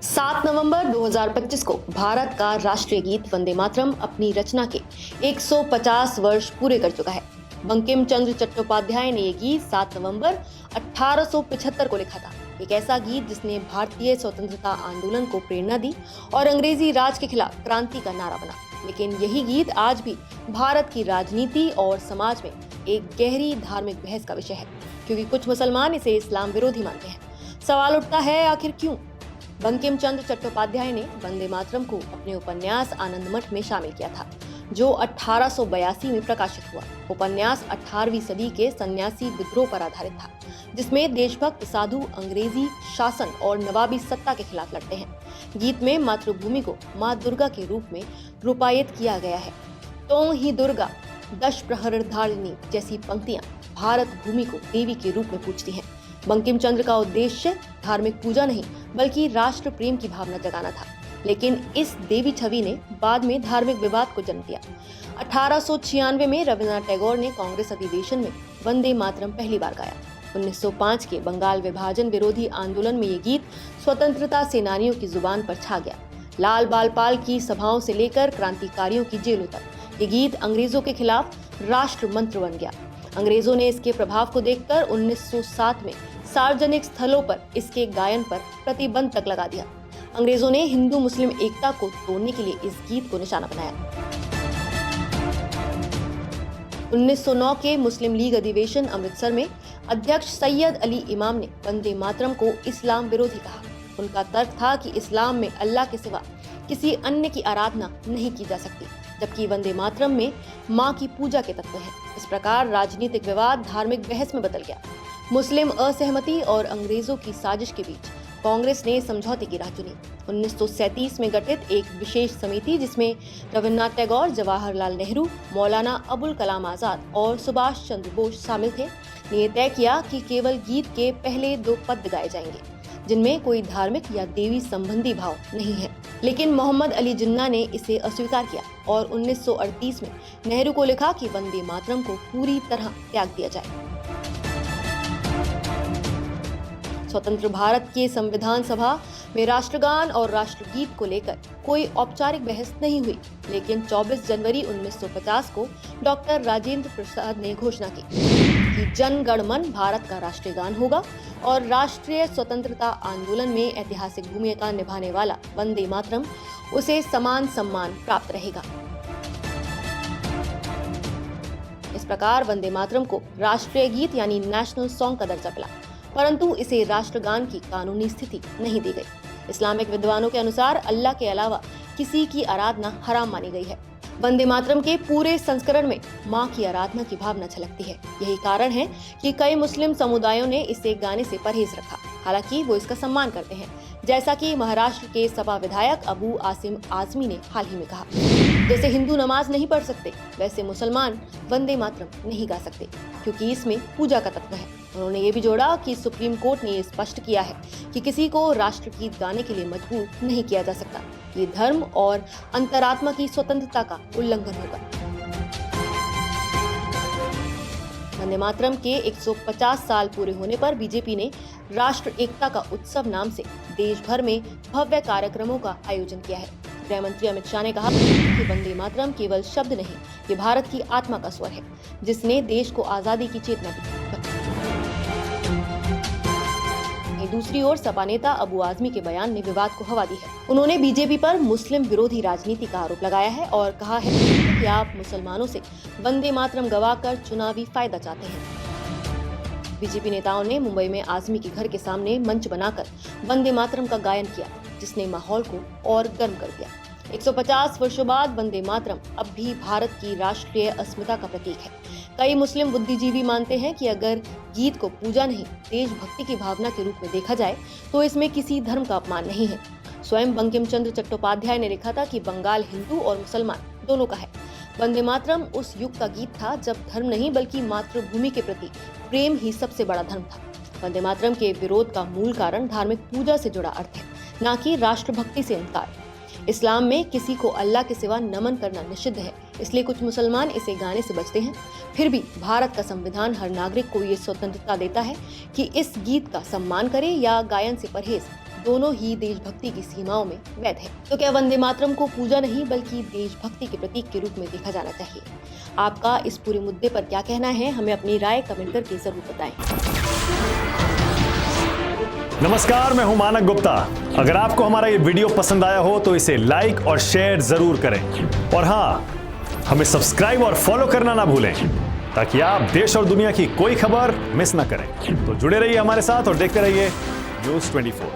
7 नवंबर 2025 को भारत का राष्ट्रीय गीत वंदे मातरम अपनी रचना के 150 वर्ष पूरे कर चुका है। बंकिम चंद्र चट्टोपाध्याय ने ये गीत 7 नवंबर 1875 को लिखा था। एक ऐसा गीत जिसने भारतीय स्वतंत्रता आंदोलन को प्रेरणा दी और अंग्रेजी राज के खिलाफ क्रांति का नारा बना। लेकिन यही गीत आज भी भारत की राजनीति और समाज में एक गहरी धार्मिक बहस का विषय है, क्योंकि कुछ मुसलमान इसे इस्लाम विरोधी मानते हैं। सवाल उठता है, आखिर क्यों? बंकिम चंद्र चट्टोपाध्याय ने वंदे मातरम को अपने उपन्यास आनंद मठ में शामिल किया था, जो 1882 में प्रकाशित हुआ। उपन्यास 18वीं सदी के सन्यासी विद्रोह पर आधारित था, जिसमें देशभक्त साधु अंग्रेजी शासन और नवाबी सत्ता के खिलाफ लड़ते हैं। गीत में मातृभूमि को मां दुर्गा के रूप में रूपायित किया गया है। तो ही दुर्गा दश प्रहर धारिणी जैसी पंक्तियां भारत भूमि को देवी के रूप में पूजती हैं। बंकिम चंद्र का उद्देश्य धार्मिक पूजा नहीं बल्कि राष्ट्र प्रेम की भावना जगाना था, लेकिन इस देवी छवि ने बाद में धार्मिक विवाद को जन्म दिया। 1896 में रविन्द्रनाथ टैगोर ने कांग्रेस अधिवेशन में वंदे मातरम पहली बार गाया। 1905 के बंगाल विभाजन विरोधी आंदोलन में ये गीत स्वतंत्रता सेनानियों की जुबान पर छा गया। लाल बालपाल की सभाओं से लेकर क्रांतिकारियों की जेलों तक ये गीत अंग्रेजों के खिलाफ राष्ट्र मंत्र बन गया। अंग्रेजों ने इसके प्रभाव को देखकर 1907 में सार्वजनिक स्थलों पर इसके गायन पर प्रतिबंध तक लगा दिया। अंग्रेजों ने हिंदू मुस्लिम एकता को तोड़ने के लिए इस गीत को निशाना बनाया। 1909 के मुस्लिम लीग अधिवेशन अमृतसर में अध्यक्ष सैयद अली इमाम ने वंदे मातरम को इस्लाम विरोधी कहा। उनका तर्क था कि इस्लाम में अल्लाह के सिवा किसी अन्य की आराधना नहीं की जा सकती, जबकि वंदे मातरम में मां की पूजा के तत्व हैं। इस प्रकार राजनीतिक विवाद धार्मिक बहस में बदल गया। मुस्लिम असहमति और अंग्रेजों की साजिश के बीच कांग्रेस ने समझौते की राह चुनी। 1937 में गठित एक विशेष समिति, जिसमें रविन्द्रनाथ टैगोर, जवाहरलाल नेहरू, मौलाना अबुल कलाम आजाद और सुभाष चंद्र बोस शामिल थे, ने तय किया कि केवल गीत के पहले 2 पद गाए जाएंगे, जिनमें कोई धार्मिक या देवी संबंधी भाव नहीं है। लेकिन मोहम्मद अली जिन्ना ने इसे अस्वीकार किया और 1938 में नेहरू को लिखा कि वंदे मातरम को पूरी तरह त्याग दिया जाए। स्वतंत्र भारत के संविधान सभा में राष्ट्रगान और राष्ट्रगीत को लेकर कोई औपचारिक बहस नहीं हुई, लेकिन 24 जनवरी 1950 को डॉक्टर राजेंद्र प्रसाद ने घोषणा की कि जन गण मन भारत का राष्ट्रीय गान होगा और राष्ट्रीय स्वतंत्रता आंदोलन में ऐतिहासिक भूमिका निभाने वाला वंदे मातरम उसे समान सम्मान प्राप्त रहेगा। इस प्रकार वंदे मातरम को राष्ट्रीय गीत यानी नेशनल सॉन्ग का दर्जा मिला, परंतु इसे राष्ट्रगान की कानूनी स्थिति नहीं दी गई। इस्लामिक विद्वानों के अनुसार अल्लाह के अलावा किसी की आराधना हराम मानी गई है। वंदे मातरम के पूरे संस्करण में मां की आराधना की भावना झलकती है। यही कारण है कि कई मुस्लिम समुदायों ने इसे गाने से परहेज रखा, हालांकि वो इसका सम्मान करते हैं, जैसा कि महाराष्ट्र के सपा विधायक अबू आसिम आजमी ने हाल ही में कहा। जैसे हिंदू नमाज नहीं पढ़ सकते, वैसे मुसलमान वंदे मातरम नहीं गा सकते, क्योंकि इसमें पूजा का तत्व है। उन्होंने ये भी जोड़ा कि सुप्रीम कोर्ट ने ये स्पष्ट किया है कि किसी को राष्ट्रगीत गाने के लिए मजबूर नहीं किया जा सकता। ये धर्म और अंतरात्मा की स्वतंत्रता का उल्लंघन होगा। वंदे मातरम के 150 साल पूरे होने पर बीजेपी ने राष्ट्र एकता का उत्सव नाम से देश भर में भव्य कार्यक्रमों का आयोजन किया है। गृह मंत्री अमित शाह ने कहा कि वंदे मातरम केवल शब्द नहीं, ये भारत की आत्मा का स्वर है, जिसने देश को आजादी की चेतना दी। दूसरी ओर सपा नेता अबू आजमी के बयान ने विवाद को हवा दी है। उन्होंने बीजेपी पर मुस्लिम विरोधी राजनीति का आरोप लगाया है और कहा है कि आप मुसलमानों से वंदे मातरम गवाकर चुनावी फायदा चाहते हैं। बीजेपी नेताओं ने मुंबई में आजमी के घर के सामने मंच बनाकर वंदे मातरम का गायन किया, जिसने माहौल को और गर्म कर दिया। 150 वर्षों बाद वंदे मातरम अब भी भारत की राष्ट्रीय अस्मिता का प्रतीक है। कई मुस्लिम बुद्धिजीवी मानते हैं कि अगर गीत को पूजा नहीं, देशभक्ति की भावना के रूप में देखा जाए तो इसमें किसी धर्म का अपमान नहीं है। स्वयं बंकिम चंद्र चट्टोपाध्याय ने लिखा था कि बंगाल हिंदू और मुसलमान दोनों का है। वंदे मातरम उस युग का गीत था जब धर्म नहीं बल्कि मातृभूमि के प्रति प्रेम ही सबसे बड़ा धर्म था। वंदे मातरम के विरोध का मूल कारण धार्मिक पूजा से जुड़ा अर्थ है, न कि राष्ट्रभक्ति से इनकार। इस्लाम में किसी को अल्लाह के सिवा नमन करना निषिद्ध है, इसलिए कुछ मुसलमान इसे गाने से बचते हैं। फिर भी भारत का संविधान हर नागरिक को ये स्वतंत्रता देता है कि इस गीत का सम्मान करे या गायन से परहेज दोनों ही देशभक्ति की सीमाओं में वैध है। तो क्या वंदे मातरम को पूजा नहीं बल्कि देशभक्ति के प्रतीक के रूप में देखा जाना चाहिए? आपका इस पूरे मुद्दे पर क्या कहना है? हमें अपनी राय कमेंट करके जरूर बताएं। नमस्कार, मैं हूं मानक गुप्ता। अगर आपको हमारा ये वीडियो पसंद आया हो तो इसे लाइक और शेयर जरूर करें और हाँ, हमें सब्सक्राइब और फॉलो करना ना भूलें ताकि आप देश और दुनिया की कोई खबर मिस ना करें। तो जुड़े रहिए हमारे साथ और देखते रहिए न्यूज़ 24।